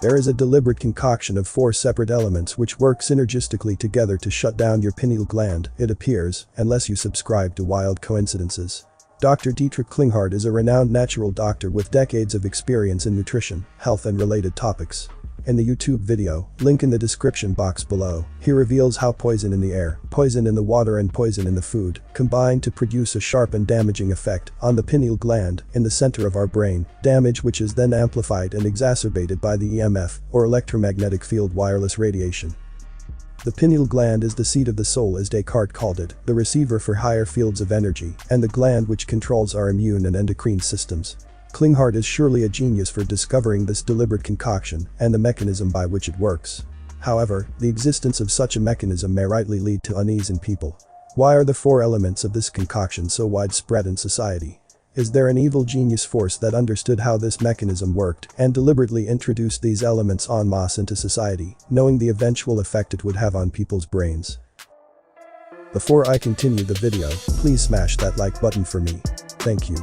There is a deliberate concoction of 4 separate elements which work synergistically together to shut down your pineal gland, it appears, unless you subscribe to wild coincidences. Dr. Dietrich Klinghardt is a renowned natural doctor with decades of experience in nutrition, health and related topics. In the YouTube video, link in the description box below, he reveals how poison in the air, poison in the water and poison in the food combine to produce a sharp and damaging effect on the pineal gland in the center of our brain, damage which is then amplified and exacerbated by the EMF, or electromagnetic field wireless radiation. The pineal gland is the seat of the soul as Descartes called it, the receiver for higher fields of energy, and the gland which controls our immune and endocrine systems. Klinghardt is surely a genius for discovering this deliberate concoction and the mechanism by which it works. However, the existence of such a mechanism may rightly lead to unease in people. Why are the 4 elements of this concoction so widespread in society? Is there an evil genius force that understood how this mechanism worked and deliberately introduced these elements en masse into society, knowing the eventual effect it would have on people's brains? Before I continue the video, please smash that like button for me. Thank you.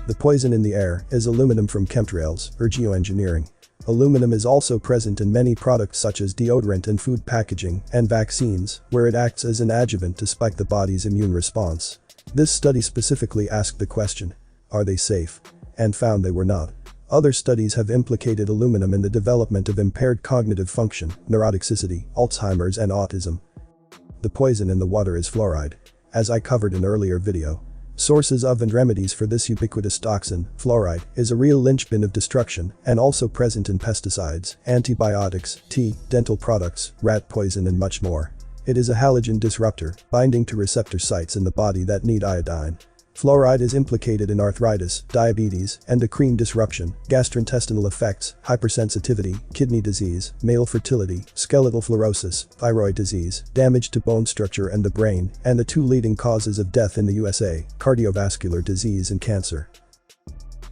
The poison in the air is aluminum from chemtrails, or geoengineering. Aluminum is also present in many products such as deodorant and food packaging and vaccines, where it acts as an adjuvant to spike the body's immune response. This study specifically asked the question, are they safe? And found they were not. Other studies have implicated aluminum in the development of impaired cognitive function, neurotoxicity, Alzheimer's and autism. The poison in the water is fluoride. As I covered in earlier video, sources of and remedies for this ubiquitous toxin, fluoride, is a real linchpin of destruction and also present in pesticides, antibiotics, tea, dental products, rat poison and much more. It is a halogen disruptor, binding to receptor sites in the body that need iodine. Fluoride is implicated in arthritis, diabetes, endocrine disruption, gastrointestinal effects, hypersensitivity, kidney disease, male fertility, skeletal fluorosis, thyroid disease, damage to bone structure and the brain, and the 2 leading causes of death in the USA, cardiovascular disease and cancer.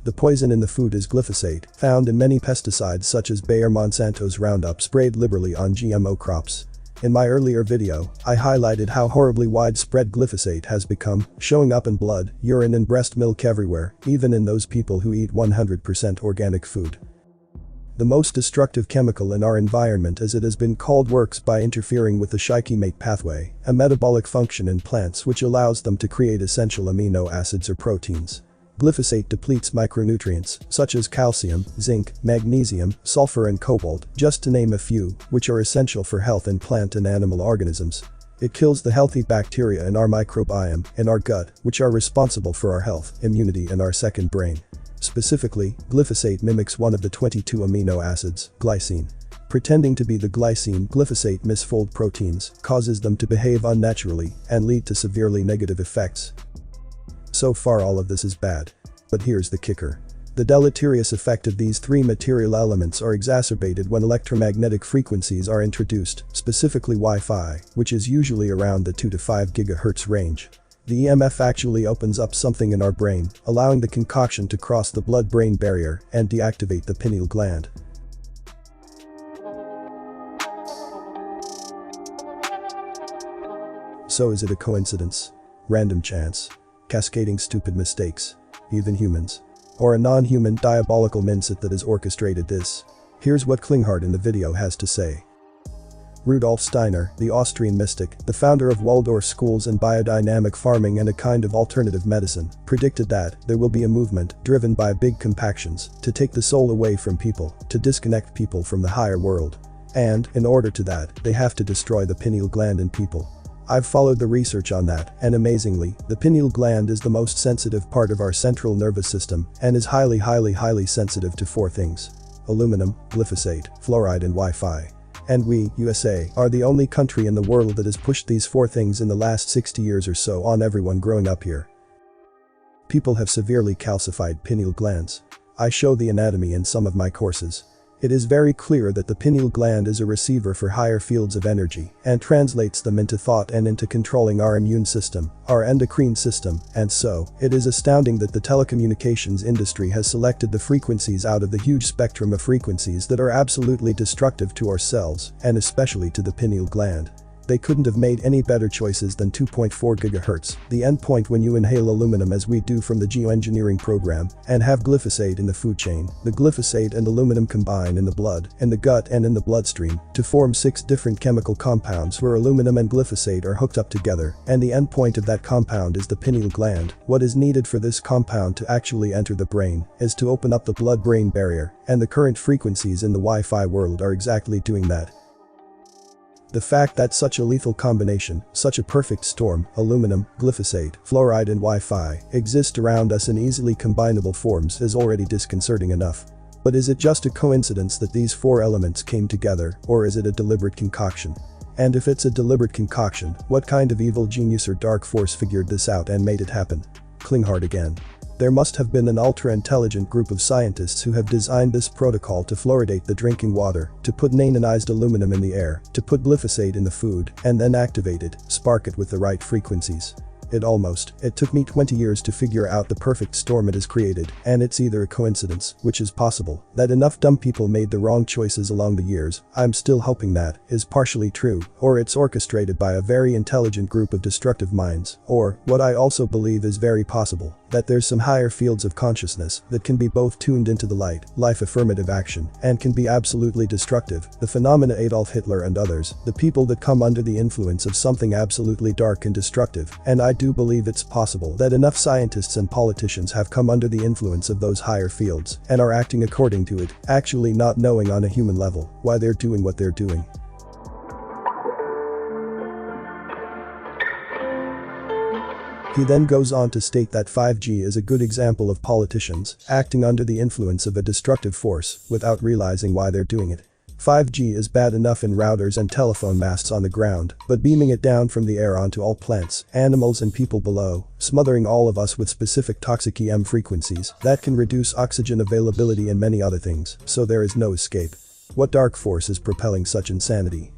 The poison in the food is glyphosate, found in many pesticides such as Bayer Monsanto's Roundup sprayed liberally on GMO crops. In my earlier video, I highlighted how horribly widespread glyphosate has become, showing up in blood, urine and breast milk everywhere, even in those people who eat 100% organic food. The most destructive chemical in our environment, as it has been called, works by interfering with the shikimate pathway, a metabolic function in plants which allows them to create essential amino acids or proteins. Glyphosate depletes micronutrients, such as calcium, zinc, magnesium, sulfur and cobalt, just to name a few, which are essential for health in plant and animal organisms. It kills the healthy bacteria in our microbiome, in our gut, which are responsible for our health, immunity and our second brain. Specifically, glyphosate mimics one of the 22 amino acids, glycine. Pretending to be the glycine, glyphosate misfold proteins, causes them to behave unnaturally, and lead to severely negative effects. So far all of this is bad. But here's the kicker. The deleterious effect of these 3 material elements are exacerbated when electromagnetic frequencies are introduced, specifically Wi-Fi, which is usually around the 2 to 5 GHz range. The EMF actually opens up something in our brain, allowing the concoction to cross the blood-brain barrier and deactivate the pineal gland. So is it a coincidence? Random chance? Cascading stupid mistakes? Even humans? Or a non-human diabolical mindset that has orchestrated this? Here's what Klinghardt in the video has to say. Rudolf Steiner, the Austrian mystic, the founder of Waldorf schools and biodynamic farming and a kind of alternative medicine, predicted that there will be a movement driven by big compactions to take the soul away from people, to disconnect people from the higher world. And, in order to that, they have to destroy the pineal gland in people. I've followed the research on that, and amazingly, the pineal gland is the most sensitive part of our central nervous system and is highly sensitive to 4 things: aluminum, glyphosate, fluoride and Wi-Fi. And we, USA, are the only country in the world that has pushed these 4 things in the last 60 years or so on everyone growing up here. People have severely calcified pineal glands. I show the anatomy in some of my courses. It is very clear that the pineal gland is a receiver for higher fields of energy and translates them into thought and into controlling our immune system, our endocrine system, and so, it is astounding that the telecommunications industry has selected the frequencies out of the huge spectrum of frequencies that are absolutely destructive to our cells, and especially to the pineal gland. They couldn't have made any better choices than 2.4 GHz, the endpoint when you inhale aluminum as we do from the geoengineering program, and have glyphosate in the food chain. The glyphosate and aluminum combine in the blood, in the gut and in the bloodstream to form 6 different chemical compounds where aluminum and glyphosate are hooked up together, and the endpoint of that compound is the pineal gland. What is needed for this compound to actually enter the brain is to open up the blood-brain barrier, and the current frequencies in the Wi-Fi world are exactly doing that. The fact that such a lethal combination, such a perfect storm, aluminum, glyphosate, fluoride and Wi-Fi, exist around us in easily combinable forms is already disconcerting enough. But is it just a coincidence that these 4 elements came together, or is it a deliberate concoction? And if it's a deliberate concoction, what kind of evil genius or dark force figured this out and made it happen? Klinghardt again. There must have been an ultra-intelligent group of scientists who have designed this protocol to fluoridate the drinking water, to put nanonized aluminum in the air, to put glyphosate in the food, and then activate it, spark it with the right frequencies. It took me 20 years to figure out the perfect storm it has created, and it's either a coincidence, which is possible, that enough dumb people made the wrong choices along the years, I'm still hoping that, is partially true, or it's orchestrated by a very intelligent group of destructive minds, or, what I also believe is very possible, that there's some higher fields of consciousness that can be both tuned into the life affirmative action, and can be absolutely destructive, the phenomena Adolf Hitler and others, the people that come under the influence of something absolutely dark and destructive, and I do believe it's possible that enough scientists and politicians have come under the influence of those higher fields, and are acting according to it, actually not knowing on a human level why they're doing what they're doing. He then goes on to state that 5G is a good example of politicians acting under the influence of a destructive force without realizing why they're doing it. 5G is bad enough in routers and telephone masts on the ground, but beaming it down from the air onto all plants, animals and people below, smothering all of us with specific toxic EM frequencies that can reduce oxygen availability and many other things, so there is no escape. What dark force is propelling such insanity?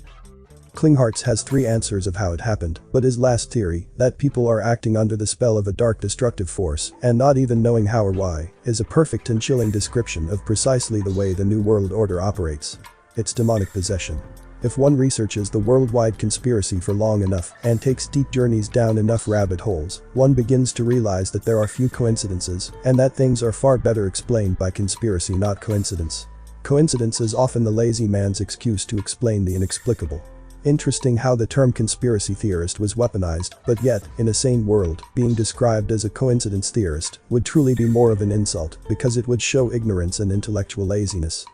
Klinghardt has 3 answers of how it happened, but his last theory, that people are acting under the spell of a dark destructive force and not even knowing how or why, is a perfect and chilling description of precisely the way the New World Order operates. It's demonic possession. If one researches the worldwide conspiracy for long enough and takes deep journeys down enough rabbit holes, one begins to realize that there are few coincidences and that things are far better explained by conspiracy, not coincidence. Coincidence is often the lazy man's excuse to explain the inexplicable. Interesting how the term conspiracy theorist was weaponized, but yet, in a sane world, being described as a coincidence theorist would truly be more of an insult because it would show ignorance and intellectual laziness.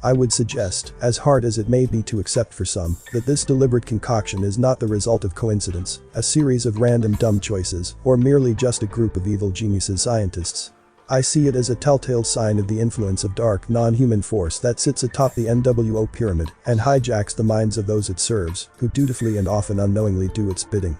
I would suggest, as hard as it may be to accept for some, that this deliberate concoction is not the result of coincidence, a series of random dumb choices, or merely just a group of evil geniuses scientists. I see it as a telltale sign of the influence of dark, non-human force that sits atop the NWO pyramid and hijacks the minds of those it serves, who dutifully and often unknowingly do its bidding.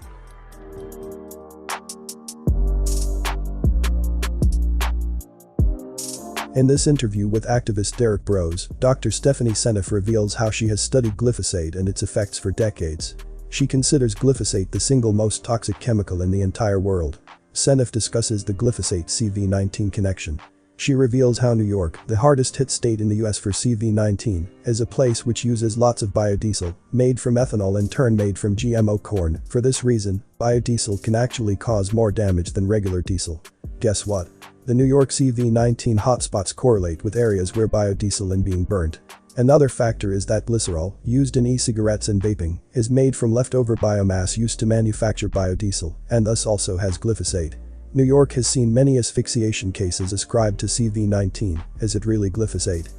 In this interview with activist Derek Brose, Dr. Stephanie Seneff reveals how she has studied glyphosate and its effects for decades. She considers glyphosate the single most toxic chemical in the entire world. Seneff discusses the glyphosate CV-19 connection. She reveals how New York, the hardest hit state in the US for CV-19, is a place which uses lots of biodiesel, made from ethanol in turn made from GMO corn. For this reason, biodiesel can actually cause more damage than regular diesel. Guess what? The New York CV-19 hotspots correlate with areas where biodiesel is being burnt. Another factor is that glycerol, used in e-cigarettes and vaping, is made from leftover biomass used to manufacture biodiesel, and thus also has glyphosate. New York has seen many asphyxiation cases ascribed to CV-19. Is it really glyphosate?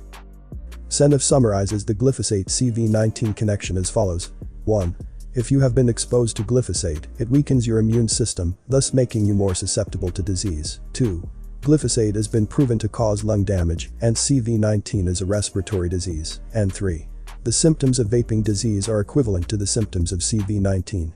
Seneff summarizes the glyphosate CV-19 connection as follows. 1. If you have been exposed to glyphosate, it weakens your immune system, thus making you more susceptible to disease. 2. Glyphosate has been proven to cause lung damage, and CV-19 is a respiratory disease. And 3. The symptoms of vaping disease are equivalent to the symptoms of CV-19.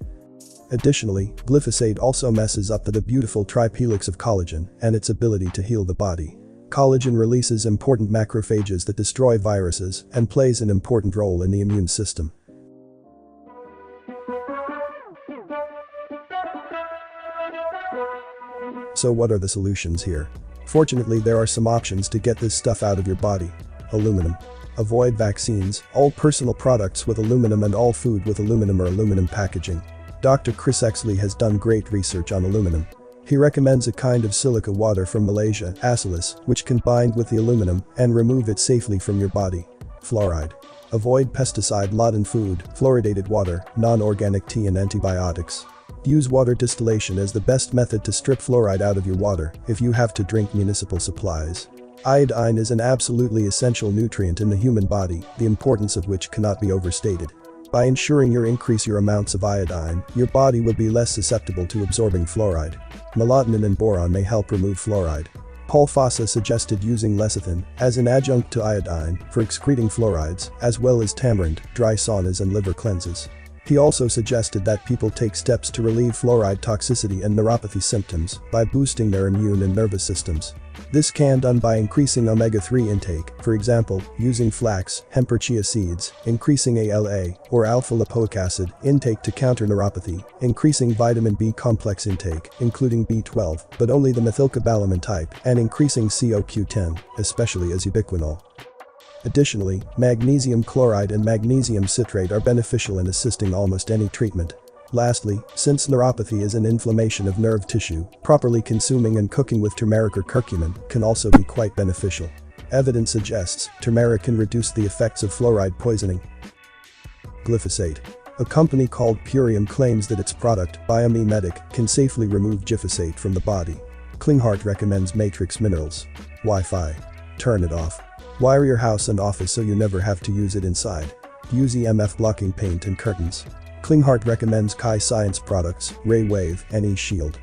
Additionally, glyphosate also messes up the beautiful trihelix of collagen and its ability to heal the body. Collagen releases important macrophages that destroy viruses and plays an important role in the immune system. So what are the solutions here? Fortunately, there are some options to get this stuff out of your body. Aluminum. Avoid vaccines, all personal products with aluminum and all food with aluminum or aluminum packaging. Dr. Chris Exley has done great research on aluminum. He recommends a kind of silica water from Malaysia, Acilis, which can bind with the aluminum and remove it safely from your body. Fluoride. Avoid pesticide-laden food, fluoridated water, non-organic tea and antibiotics. Use water distillation as the best method to strip fluoride out of your water if you have to drink municipal supplies. Iodine is an absolutely essential nutrient in the human body, the importance of which cannot be overstated. By ensuring you increase your amounts of iodine, your body will be less susceptible to absorbing fluoride. Melatonin and boron may help remove fluoride. Paul Fossa suggested using lecithin as an adjunct to iodine for excreting fluorides, as well as tamarind, dry saunas and liver cleanses. He also suggested that people take steps to relieve fluoride toxicity and neuropathy symptoms by boosting their immune and nervous systems. This can be done by increasing omega-3 intake, for example, using flax, hemp or chia seeds, increasing ALA, or alpha-lipoic acid, intake to counter neuropathy, increasing vitamin B complex intake, including B12, but only the methylcobalamin type, and increasing CoQ10, especially as ubiquinol. Additionally, magnesium chloride and magnesium citrate are beneficial in assisting almost any treatment. Lastly, since neuropathy is an inflammation of nerve tissue, properly consuming and cooking with turmeric or curcumin can also be quite beneficial. Evidence suggests turmeric can reduce the effects of fluoride poisoning. Glyphosate. A company called Purium claims that its product, Biomedic, can safely remove glyphosate from the body. Klinghardt recommends Matrix Minerals. Wi-Fi. Turn it off. Wire your house and office so you never have to use it inside. Use EMF blocking paint and curtains. Klinghardt recommends Kai Science products, Ray Wave, and E-Shield.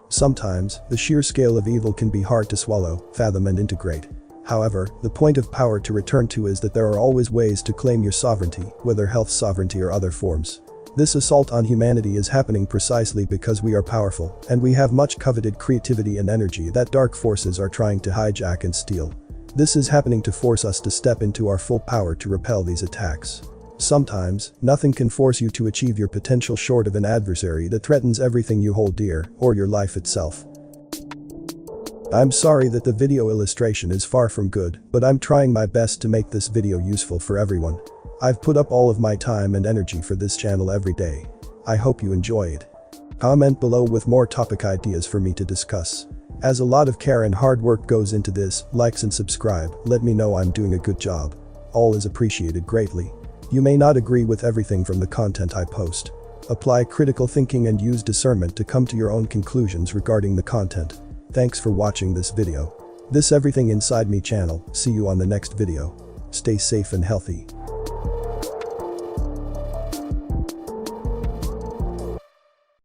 Sometimes, the sheer scale of evil can be hard to swallow, fathom and integrate. However, the point of power to return to is that there are always ways to claim your sovereignty, whether health sovereignty or other forms. This assault on humanity is happening precisely because we are powerful, and we have much coveted creativity and energy that dark forces are trying to hijack and steal. This is happening to force us to step into our full power to repel these attacks. Sometimes, nothing can force you to achieve your potential short of an adversary that threatens everything you hold dear, or your life itself. I'm sorry that the video illustration is far from good, but I'm trying my best to make this video useful for everyone. I've put up all of my time and energy for this channel every day. I hope you enjoy it. Comment below with more topic ideas for me to discuss. As a lot of care and hard work goes into this, likes and subscribe, let me know I'm doing a good job. All is appreciated greatly. You may not agree with everything from the content I post. Apply critical thinking and use discernment to come to your own conclusions regarding the content. Thanks for watching this video. This Everything Inside Me channel, see you on the next video. Stay safe and healthy.